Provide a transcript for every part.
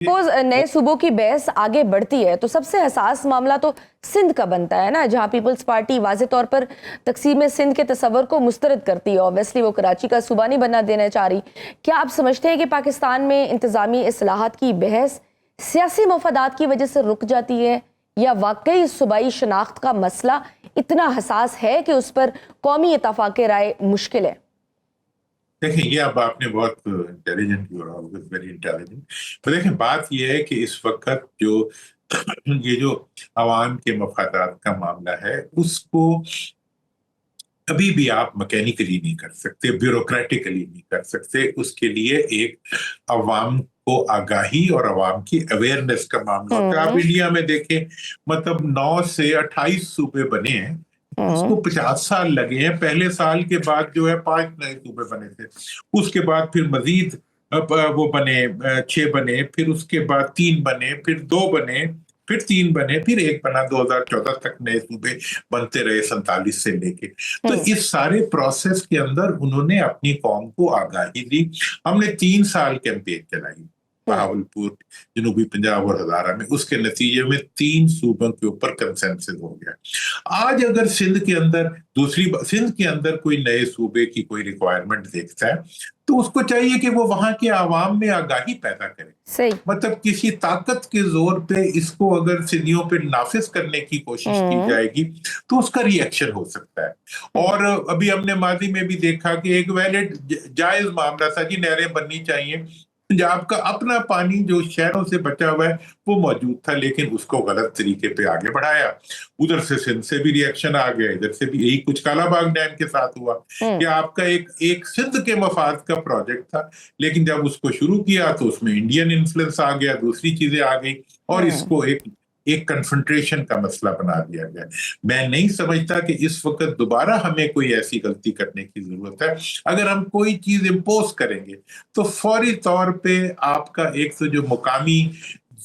Suppose नए सूबों की बहस आगे बढ़ती है तो सबसे हसास मामला तो सिंध का बनता है ना, जहां पीपल्स पार्टी वाज़े तौर पर तकसीम सिंध के तस्वर को मुस्तरद करती है। ऑब्वियसली वो कराची का सूबा नहीं बनना देना चाह रही। क्या आप समझते हैं कि पाकिस्तान में इंतजामी इस्लाहात की बहस सियासी मफादात की वजह से रुक जाती है, या वाकई सूबाई शनाख्त का मसला इतना हसास है कि उस पर कौमी इत्तफाक राय मुश्किल है? देखें, ये अब आपने बहुत इंटेलिजेंट वेरी इंटेलिजेंट। तो देखें, बात ये है कि इस वक्त जो ये जो अवाम के मफादात का मामला है उसको कभी भी आप मैकेनिकली नहीं कर सकते, ब्यूरोक्रेटिकली नहीं कर सकते। उसके लिए एक अवाम को आगाही और अवाम की अवेयरनेस का मामला होता है। आप इंडिया में देखें, मतलब 9 से 28 सूबे बने हैं, उसको 50 साल लगे हैं। पहले साल के बाद जो है 5 नए सूबे बने थे, उसके बाद फिर मजीद वो बने 6 बने, फिर उसके बाद 3 बने, फिर 2 बने, फिर 3 बने, फिर 1 बना। 2014 तक नए सूबे बनते रहे 47 से लेके। तो इस सारे प्रोसेस के अंदर उन्होंने अपनी कौम को आगाही दी। हमने 3 साल कैंपेन चलाई बहावलपुर, जनूबी पंजाब और हजारा में। उसके नतीजे में 3 सूबों के ऊपर कंसेंसस हो गया। आज अगर सिंध के अंदर कोई नए सूबे की कोई रिक्वायरमेंट देखता है तो उसको चाहिए कि वो वहां के आवाम में आगाही पैदा करे। सही। मतलब किसी ताकत के जोर पे इसको अगर सिंधियों पे नाफिज करने की कोशिश की जाएगी तो उसका रिएक्शन हो सकता है। और अभी हमने माजी में भी देखा कि एक वैलिड जायज मामला था कि नहरें बननी चाहिए। पंजाब का अपना पानी जो शहरों से बचा हुआ है वो मौजूद था, लेकिन उसको गलत तरीके पे आगे बढ़ाया। उधर से सिंध से भी रिएक्शन आ गया, इधर से भी यही कुछ कालाबाग डैम के साथ हुआ कि आपका एक सिंध के मफाद का प्रोजेक्ट था, लेकिन जब उसको शुरू किया तो उसमें इंडियन इन्फ्लुएंस आ गया, दूसरी चीजें आ गई और इसको एक कन्फ्रंट्रेशन का मसला बना दिया गया। मैं नहीं समझता कि इस वक्त दोबारा हमें कोई ऐसी गलती करने की जरूरत है। अगर हम कोई चीज इम्पोज करेंगे तो फौरी तौर पे आपका एक तो जो मुकामी,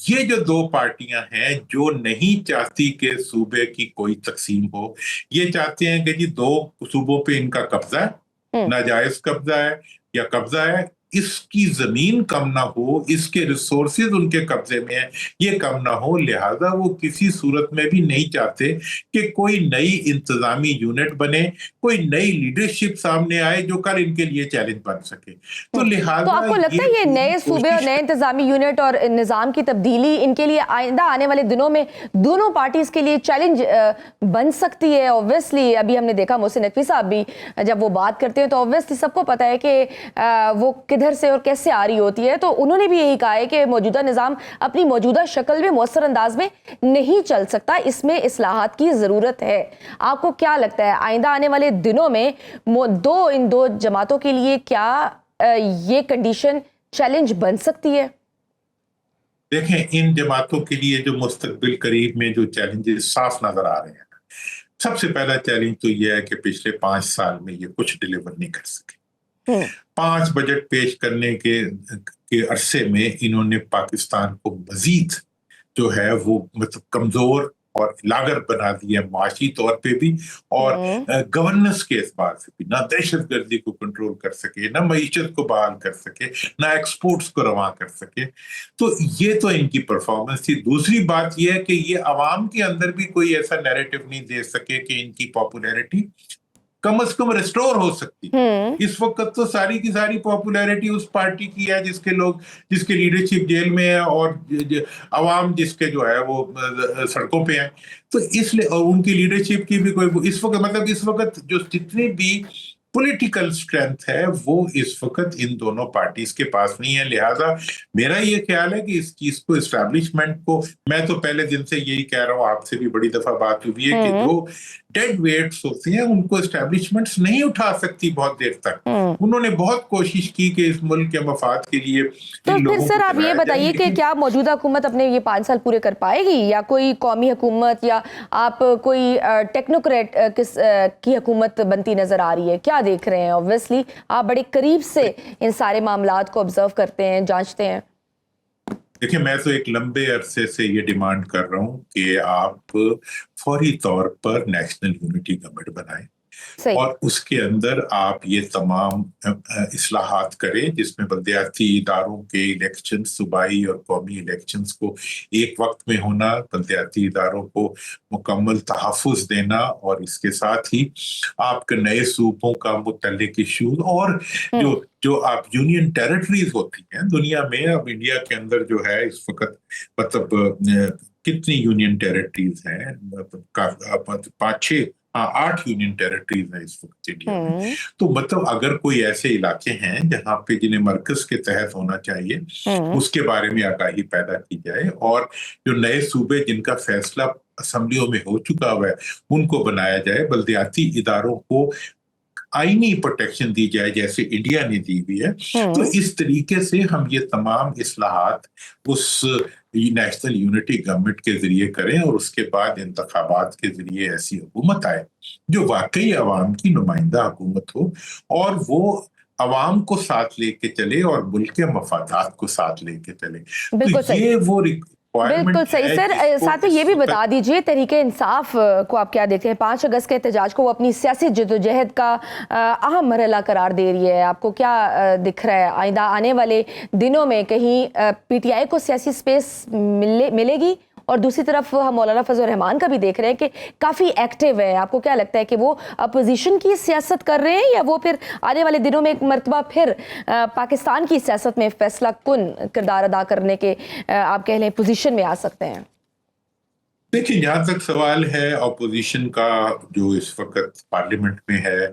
ये जो 2 पार्टियां हैं जो नहीं चाहती कि सूबे की कोई तकसीम हो, ये चाहते हैं कि जी 2 सूबों पे इनका कब्जा है, नाजायज कब्जा है या कब्जा है, इसकी जमीन कम ना हो, इसके रिसोर्सेज उनके कब्जे में है, ये कम ना हो। लिहाजा वो किसी सूरत में भी नहीं चाहते कि कोई नई इंतजामी यूनिट बने, कोई नई लीडरशिप सामने आए जो कल इनके लिए चैलेंज बन सके। तो लिहाजा तो आपको लगता है ये नए सूबे और नए इंतजामी यूनिट और निजाम की तब्दीली इनके लिए आइंदा आने वाले दिनों में दोनों पार्टीज के लिए चैलेंज बन सकती है? ऑब्वियसली अभी हमने देखा मोहसिन नकवी साहब भी जब वो बात करते हैं तो ऑब्वियसली सबको पता है कि वो किधर से और कैसे आ रही होती है। तो उन्होंने भी यही कहा है कि मौजूदा निजाम अपनी मौजूदा शक्ल में मौसर अंदाज में नहीं चल सकता, इसमें इस्लाहात की जरूरत है। आपको क्या लगता है आइंदा आने वाले दिनों में इन दो जमातों के लिए क्या ये कंडीशन चैलेंज बन सकती है? देखें, इन जमातों के लिए जो मुस्तकबिल करीब में जो चैलेंजेस साफ नजर आ रहे हैं, सबसे पहला चैलेंज तो यह है कि पिछले 5 साल में ये कुछ डिलीवर नहीं कर सके। 5 बजट पेश करने के अरसे में इन्होंने पाकिस्तान को मजीद जो है वो मतलब कमजोर और लागत बना दी है, माशी तौर पे भी और गवर्नेंस के एतबार से भी। ना दहशत गर्दी को कंट्रोल कर सके, ना मईशत को बहाल कर सके, ना एक्सपोर्ट्स को रवा कर सके। तो ये तो इनकी परफॉर्मेंस थी। दूसरी बात यह है कि ये अवाम के अंदर भी कोई ऐसा नैरेटिव नहीं दे सके कि इनकी पॉपुलैरिटी कम से कम रिस्टोर हो सकती। इस वक्त तो सारी की सारी पॉपुलैरिटी उस पार्टी की है जिसके लीडरशिप जेल में है और अवाम जिसके जो है वो सड़कों पे है। तो इसलिए और उनकी लीडरशिप की भी कोई इस वक्त मतलब इस वक्त जो जितनी भी पॉलिटिकल स्ट्रेंथ है वो इस वक्त इन दोनों पार्टीज के पास नहीं है। लिहाजा मेरा ये ख्याल है कि इस चीज को, एस्टैब्लिशमेंट को, मैं तो पहले दिन से यही कह रहा हूं, आपसे भी बड़ी दफा बात हुई है कि जो डेड वेट्स होते हैं उनको एस्टैब्लिशमेंट्स नहीं उठा सकती बहुत देर तक। उन्होंने बहुत कोशिश की कि इस मुल्क के मफाद के लिए तो फिर सर आप ये बताइए कि क्या मौजूदा हुकूमत अपने ये 5 साल पूरे कर पाएगी, या कोई कौमी हुकूमत, या आप कोई टेक्नोक्रेट की हुकूमत बनती नजर आ रही है? क्या देख रहे हैं? ऑब्वियसली आप बड़े करीब से इन सारे मामलात को ऑब्जर्व करते हैं, जांचते हैं। देखिए, मैं तो एक लंबे अरसे से ये डिमांड कर रहा हूं कि आप फौरी तौर पर नेशनल यूनिटी गवर्नमेंट बनाएं। सही। और उसके अंदर आप ये तमाम इस्लाहात करें, जिसमें बल्दियाती इदारों के इलेक्शन, सूबाई और कौमी इलेक्शंस को एक वक्त में होना, बल्दियाती इदारों को मुकम्मल तहफ़्फ़ुज़ देना, और इसके साथ ही आपके नए सूबों का मुतल्लिक इशूज़, और जो जो आप यूनियन टेरिटरीज होती हैं दुनिया में, अब इंडिया के अंदर जो है इस वक्त मतलब कितनी यूनियन टेरिटरीज हैं, मतलब 5-6 8 यूनियन टेरिटरीज हैं इस वक्त इंडिया में। तो मतलब अगर कोई ऐसे इलाके हैं जहां पे जिन्हें मरकज के तहत होना चाहिए, उसके बारे में आगाही पैदा की जाए, और जो नए सूबे जिनका फैसला असेंबलियों में हो चुका हुआ है उनको बनाया जाए, बल्दियाती इदारों को आईनी प्रोटेक्शन दी जाए जैसे इंडिया ने दी हुई है। तो इस तरीके से हम ये तमाम इस्लाहात उस नेशनल यूनिटी गवर्नमेंट के जरिए करें, और उसके बाद इंतखाबात के जरिए ऐसी हुकूमत आए जो वाकई अवाम की नुमाइंदा हुकूमत हो, और वो अवाम को साथ लेके चले और मुल्क के मफादात को साथ लेके चले। तो ये वो बिल्कुल सही सर। साथ में ये भी बता दीजिए, तहरीके इंसाफ को आप क्या देखते हैं? 5 अगस्त के एहतजाज को वो अपनी सियासी जद्दोजहद का अहम मरहला करार दे रही है, आपको क्या दिख रहा है? आइंदा आने वाले दिनों में कहीं पीटीआई को सियासी स्पेस मिलेगी? और दूसरी तरफ हम मौलाना फजल रहमान का भी देख रहे हैं कि काफ़ी एक्टिव है, आपको क्या लगता है कि वो अपोजिशन की सियासत कर रहे हैं, या वो फिर आने वाले दिनों में एक मरतबा फिर पाकिस्तान की सियासत में फैसला कुन किरदार अदा करने के आप कह लें पोजीशन में आ सकते हैं? देखिए, जहां तक सवाल है अपोजिशन का, जो इस वक्त पार्लियामेंट में है,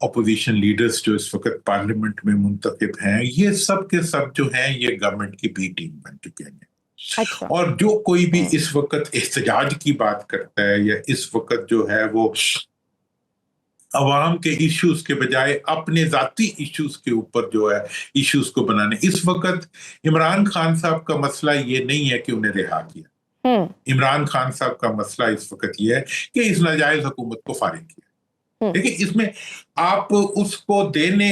अपोजिशन लीडर्स जो इस वक्त पार्लियामेंट में मुंतखब हैं, ये सब के सब जो हैं ये गवर्नमेंट की बी टीम बन चुके हैं। अच्छा। और जो कोई भी इस वक्त एहतजाज की बात करता है, या इस वक्त जो है वो अवाम के इश्यूज के बजाय अपने जाती इश्यूज के ऊपर जो है इश्यूज को बनाने, इस वक्त इमरान खान साहब का मसला ये नहीं है कि उन्हें रिहा किया। इमरान खान साहब का मसला इस वक्त ये है कि इस नाजायज हुकूमत को फारिग किया। देखिए, इसमें आप उसको देने,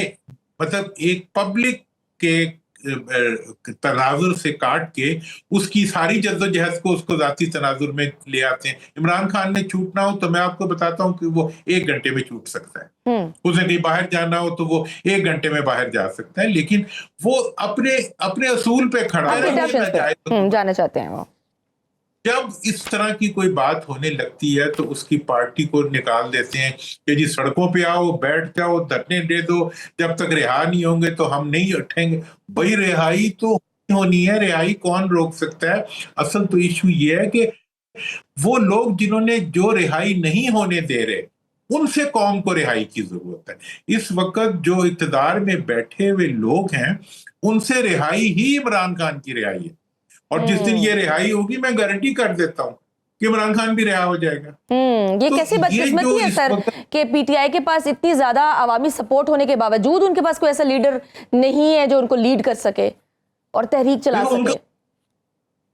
मतलब एक पब्लिक के तनाजुर से काट के उसकी सारी जद्दोजहद को उसको जाती तनाजुर में ले आते हैं। इमरान खान ने छूटना हो तो मैं आपको बताता हूं कि वो 1 घंटे में छूट सकता है। उसे कहीं बाहर जाना हो तो वो 1 घंटे में बाहर जा सकता है, लेकिन वो अपने असूल पे खड़ा जाना चाहते हैं। वो जब इस तरह की कोई बात होने लगती है तो उसकी पार्टी को निकाल देते हैं कि जी सड़कों पे आओ, बैठ जाओ, धरने दे दो, जब तक रिहा नहीं होंगे तो हम नहीं उठेंगे। भाई, रिहाई तो होनी है, रिहाई कौन रोक सकता है? असल तो इशू ये है कि वो लोग जिन्होंने जो रिहाई नहीं होने दे रहे, उनसे कौम को रिहाई की जरूरत है। इस वक्त जो इक़्तिदार में बैठे हुए लोग हैं, उनसे रिहाई ही इमरान खान की रिहाई है, और जिस दिन ये रिहाई होगी मैं गारंटी कर देता हूं कि इमरान खान भी रिहा हो जाएगा। ये तो कैसी बदकिस्मती है सर कि पीटीआई के पास इतनी ज्यादा अवामी सपोर्ट होने के बावजूद उनके पास कोई ऐसा लीडर नहीं है जो उनको लीड कर सके और तहरीक चला सके।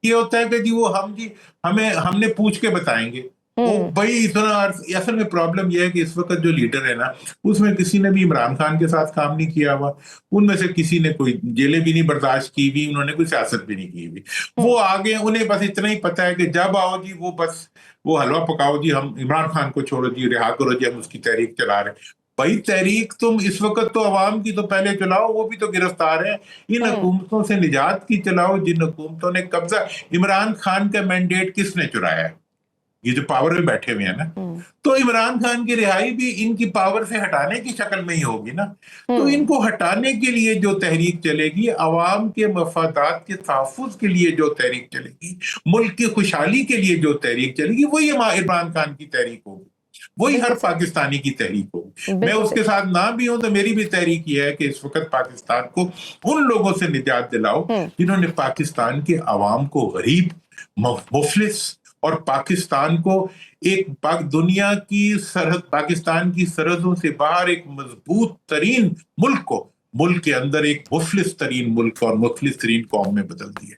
ये होता है कि जी वो हमने पूछ के बताएंगे। भाई, इतना असल में प्रॉब्लम यह है कि इस वक्त जो लीडर है ना, उसमें किसी ने भी इमरान खान के साथ काम नहीं किया हुआ, उनमें से किसी ने कोई जेलें भी नहीं बर्दाश्त की हुई, उन्होंने कोई सियासत भी नहीं की हुई। वो आगे उन्हें बस इतना ही पता है कि जब आओ जी वो बस वो हलवा पकाओ जी, हम इमरान खान को छोड़ो जी, रिहा करो जी, हम उसकी तहरीक चला रहे। भाई, तहरीक तुम इस वक्त तो अवाम की तो पहले चलाओ, वो भी तो गिरफ्तार है। इन हुकूमतों से निजात की चलाओ जिन हुकूमतों ने कब्जा। इमरान खान का मैंडेट किसने चुराया है? ये जो पावर में बैठे हुए हैं ना, तो इमरान खान की रिहाई भी इनकी पावर से हटाने की शक्ल में ही होगी ना। तो इनको हटाने के लिए जो तहरीक चलेगी, अवाम के मफादात के तहफ़्फ़ुज़ के लिए जो तहरीक चलेगी, मुल्क की खुशहाली के लिए जो तहरीक चलेगी, वही इमरान खान की तहरीक होगी, वही हर पाकिस्तानी की तहरीक होगी। मैं उसके साथ ना भी हूं तो मेरी भी तहरीक ये है कि इस वक्त पाकिस्तान को उन लोगों से निजात दिलाओ जिन्होंने पाकिस्तान के अवाम को गरीब, मुफलिस और पाकिस्तान को एक दुनिया की सरहद, पाकिस्तान की सरहदों से बाहर एक मजबूत तरीन मुल्क को, मुल्क के अंदर एक मुफलिस तरीन मुल्क और मुफलिस तरीन कौम में बदल दिया।